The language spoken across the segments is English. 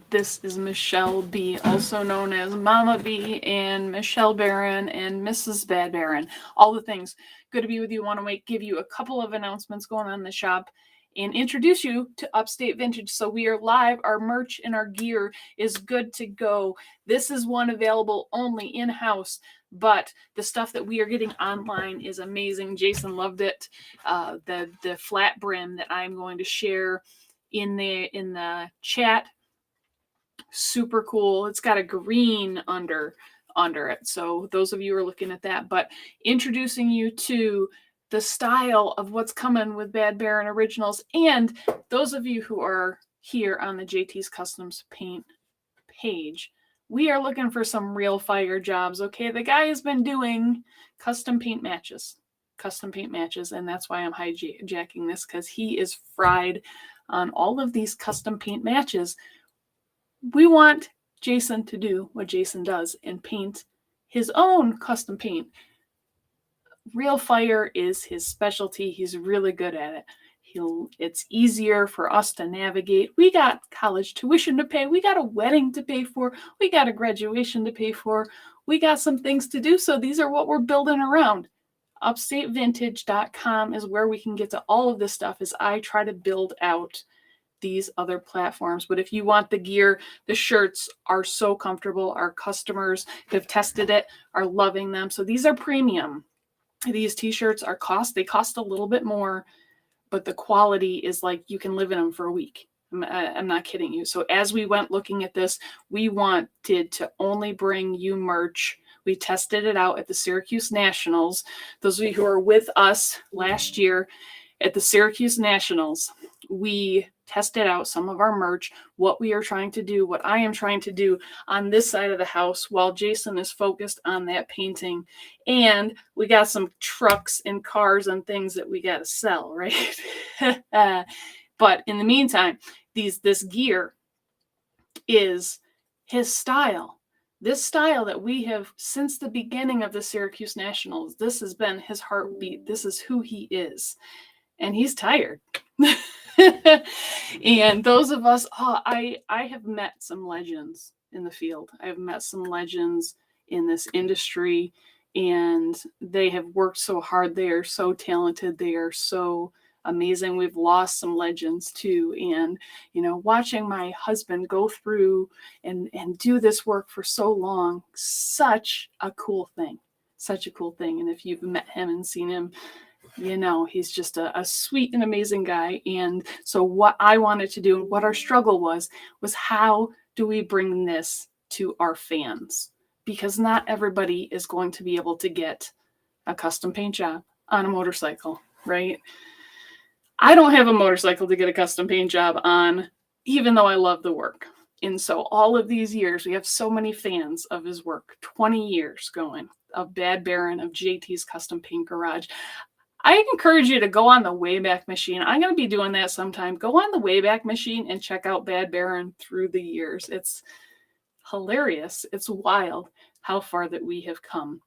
This is Michelle B, also known as Mama B, and Michelle Baran and Mrs. Bad Baran. All the things. Good to be with you. Want to give you a couple of announcements going on in the shop and introduce you to Upstate Vintage. So we are live. Our merch and our gear is good to go. This is one available only in-house, but the stuff that we are getting online is amazing. Jason loved it. The flat brim that I'm going to share in the chat, super cool. It's got a green under it. So those of you are looking at that, but introducing you to the style of what's coming with Bad Baran Originals, and those of you who are here on the JT's Customs Paint page, we are looking for some real fire jobs. Okay, the guy has been doing custom paint matches, and that's why I'm hijacking this, because he is fried on all of these custom paint matches. We want Jason to do what Jason does and paint his own custom paint. Real fire is his specialty. He's really good at it. It's easier for us to navigate. We got college tuition to pay. We got a wedding to pay for. We got a graduation to pay for. We got some things to do. So these are what we're building around. UpstateVintage.com is where we can get to all of this stuff as I try to build out these other platforms. But if you want the gear, the shirts are so comfortable. Our customers have tested it, are loving them. So these are premium. These t-shirts they cost a little bit more, but the quality is like you can live in them for a week. I'm not kidding you. So as we went looking at this, we wanted to only bring you merch. We tested it out at the Syracuse Nationals. Those of you who were with us last year at the Syracuse Nationals, we tested out some of our merch, what we are trying to do, what I am trying to do on this side of the house while Jason is focused on that painting. And we got some trucks and cars and things that we got to sell, right? But in the meantime, this gear is his style. This style that we have since the beginning of the Syracuse Nationals. This has been his heartbeat. This is who he is. And he's tired. And those of us, I have met some legends in the field. I have met some legends in this industry, and they have worked so hard. They are so talented. They are so amazing. We've lost some legends too. And, watching my husband go through and do this work for so long, such a cool thing. Such a cool thing. And if you've met him and seen him, he's just a sweet and amazing guy. And so what I wanted to do and what our struggle was how do we bring this to our fans? Because not everybody is going to be able to get a custom paint job on a motorcycle, right? I don't have a motorcycle to get a custom paint job on, even though I love the work. And so all of these years, we have so many fans of his work, 20 years going, of Bad Baran, of JT's Custom Paint Garage. I encourage you to go on the Wayback Machine. I'm going to be doing that sometime. Go on the Wayback Machine and check out Bad Baran through the years. It's hilarious. It's wild how far that we have come.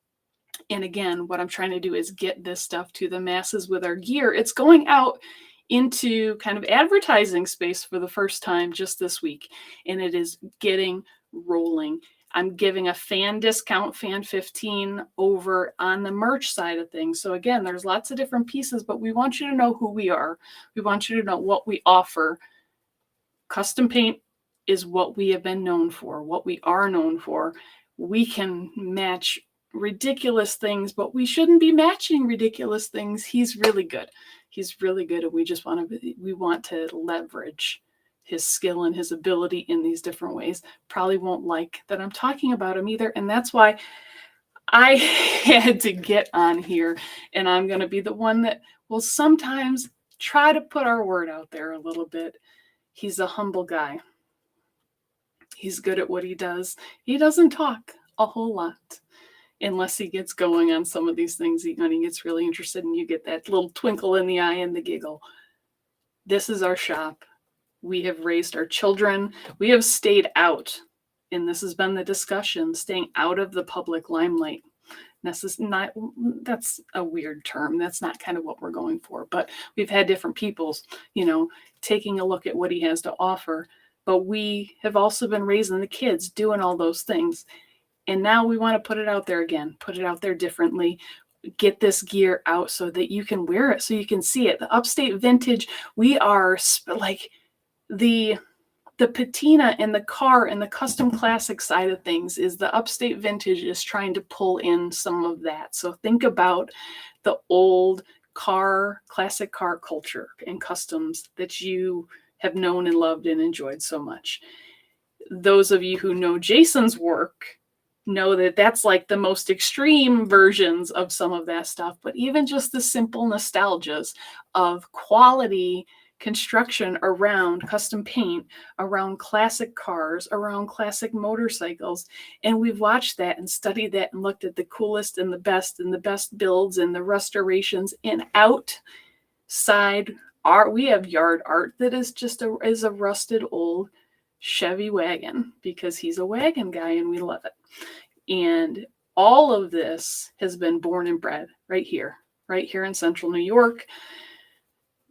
And again, what I'm trying to do is get this stuff to the masses with our gear. It's going out into kind of advertising space for the first time just this week, and it is getting rolling. I'm giving a fan discount, fan 15, over on the merch side of things. So again, there's lots of different pieces, but we want you to know who we are. We want you to know what we offer. Custom paint is what we have been known for, what we are known for. We can match ridiculous things, but we shouldn't be matching ridiculous things. He's really good. He's really good, and we want to leverage his skill and his ability in these different ways. Probably won't like that I'm talking about him either. And that's why I had to get on here, and I'm going to be the one that will sometimes try to put our word out there a little bit. He's a humble guy. He's good at what he does. He doesn't talk a whole lot unless he gets going on some of these things. He gets really interested, and you get that little twinkle in the eye and the giggle. This is our shop. We have raised our children. We have stayed out, and this has been the discussion, staying out of the public limelight. That's a weird term. That's not kind of what we're going for, but we've had different peoples, taking a look at what he has to offer. but we have also been raising the kids doing all those things. And now we want to put it out there again, put it out there differently, get this gear out so that you can wear it, so you can see it. The Upstate Vintage, we are like the patina and the car and the custom classic side of things is the Upstate Vintage is trying to pull in some of that. So think about the old classic car culture and customs that you have known and loved and enjoyed so much. Those of you who know Jason's work know that that's like the most extreme versions of some of that stuff, but even just the simple nostalgias of quality construction around custom paint, around classic cars, around classic motorcycles. And we've watched that and studied that and looked at the coolest and the best builds and the restorations. And outside art, we have yard art that is just is a rusted old Chevy wagon, because he's a wagon guy and we love it. And all of this has been born and bred right here in Central New York.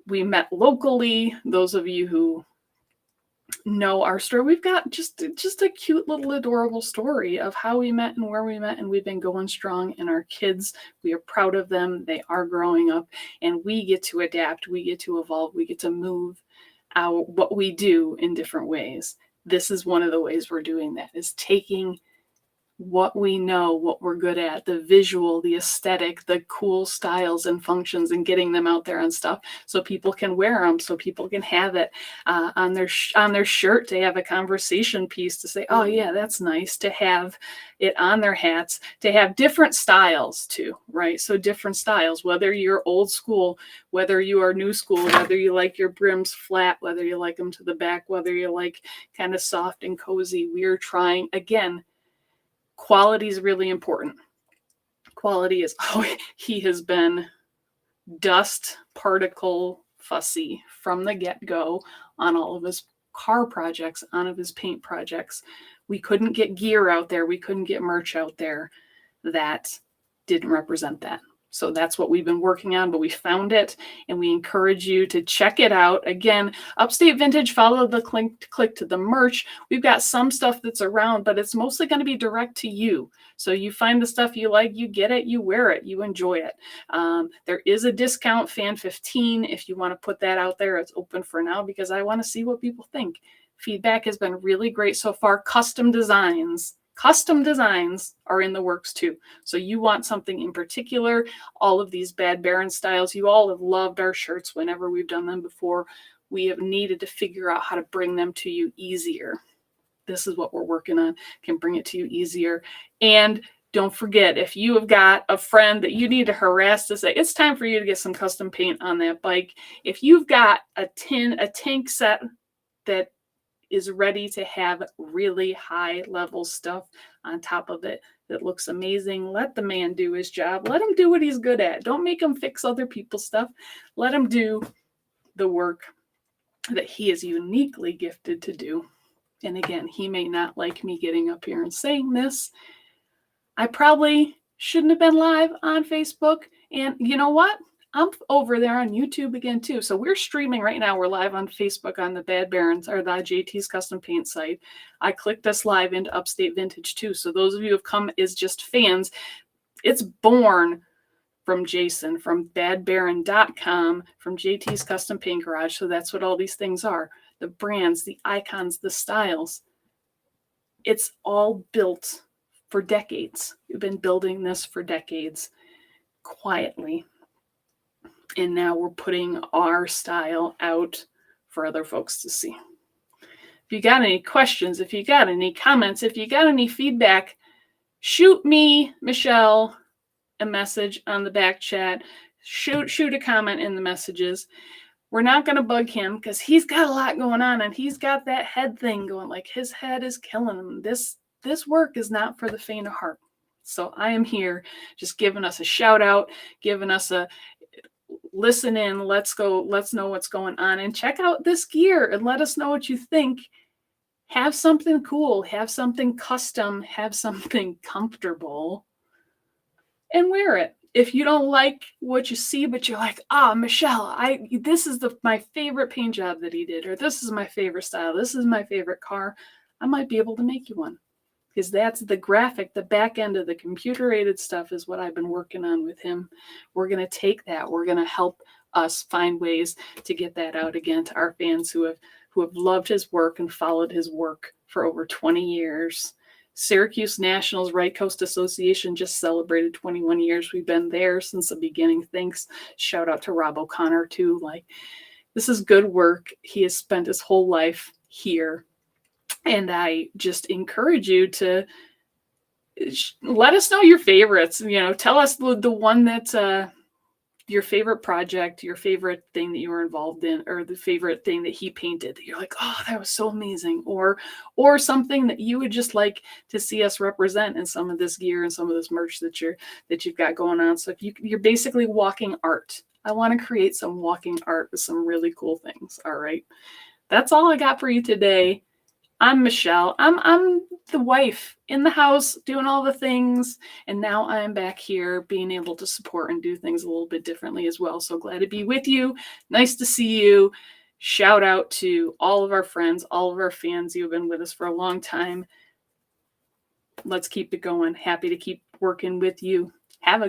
We met locally. Those of you who know our story, we've got just a cute little adorable story of how we met and where we met, and we've been going strong. And our kids, we are proud of them. They are growing up, and we get to adapt, we get to evolve, we get to move what we do in different ways. This is one of the ways we're doing that, is taking what we know, what we're good at, the visual, the aesthetic, the cool styles and functions, and getting them out there and stuff so people can wear them, so people can have it on their shirt, to have a conversation piece, to say, oh yeah, that's nice, to have it on their hats, to have different styles too, right? So different styles, whether you're old school, whether you are new school, whether you like your brims flat, whether you like them to the back, whether you like kind of soft and cozy. We're trying, again, quality is really important. Quality is, he has been dust particle fussy from the get-go on all of his car projects, on of his paint projects. We couldn't get gear out there. We couldn't get merch out there that didn't represent that. So that's what we've been working on, but we found it, and we encourage you to check it out. Again, Upstate Vintage, follow the click to the merch. We've got some stuff that's around, but it's mostly going to be direct to you. So you find the stuff you like, you get it, you wear it, you enjoy it. There is a discount, Fan 15, if you want to put that out there. It's open for now because I want to see what people think. Feedback has been really great so far. Custom designs are in the works too. So you want something in particular, all of these Bad Baran styles, you all have loved our shirts whenever we've done them before. We have needed to figure out how to bring them to you easier. This is what we're working on, can bring it to you easier. And don't forget, if you have got a friend that you need to harass to say, it's time for you to get some custom paint on that bike. If you've got a tank set that is ready to have really high level stuff on top of it that looks amazing, let the man do his job. Let him do what he's good at. Don't make him fix other people's stuff. Let him do the work that he is uniquely gifted to do. And again, he may not like me getting up here and saying this. I probably shouldn't have been live on Facebook. And you know what? I'm over there on YouTube again too. So we're streaming right now. We're live on Facebook on the Bad Barans, or the JT's Custom Paint site. I clicked us live into Upstate Vintage too. So those of you who have come as just fans, it's born from Jason, from badbaran.com, from JT's Custom Paint Garage. So that's what all these things are. The brands, the icons, the styles. It's all built for decades. We've been building this for decades quietly. And now we're putting our style out for other folks to see. If you got any questions, if you got any comments, if you got any feedback, shoot me, Michelle, a message on the back chat. Shoot a comment in the messages. We're not going to bug him because he's got a lot going on, and he's got that head thing going. Like, his head is killing him. This work is not for the faint of heart. So I am here just giving us a shout out, giving us a listen in, let's know what's going on, and check out this gear and let us know what you think. Have something cool, have something custom, have something comfortable, and wear it. if you don't like what you see, but you're like, Michelle, this is my favorite paint job that he did, or this is my favorite style, this is my favorite car, I might be able to make you one. Because that's the graphic, the back end of the computer-aided stuff is what I've been working on with him. We're going to take that. We're going to help us find ways to get that out again to our fans who have loved his work and followed his work for over 20 years. Syracuse Nationals Right Coast Association just celebrated 21 years. We've been there since the beginning. Thanks. Shout out to Rob O'Connor too. Like, this is good work. He has spent his whole life here. And I just encourage you to let us know your favorites. Tell us the one that's your favorite project, your favorite thing that you were involved in, or the favorite thing that he painted that you're like, oh, that was so amazing, or something that you would just like to see us represent in some of this gear and some of this merch that you've got going on. So if you're basically walking art, I want to create some walking art with some really cool things. All right, that's all I got for you today. I'm Michelle. I'm the wife in the house doing all the things. And now I'm back here being able to support and do things a little bit differently as well. So glad to be with you. Nice to see you. Shout out to all of our friends, all of our fans who have been with us for a long time. Let's keep it going. Happy to keep working with you. Have a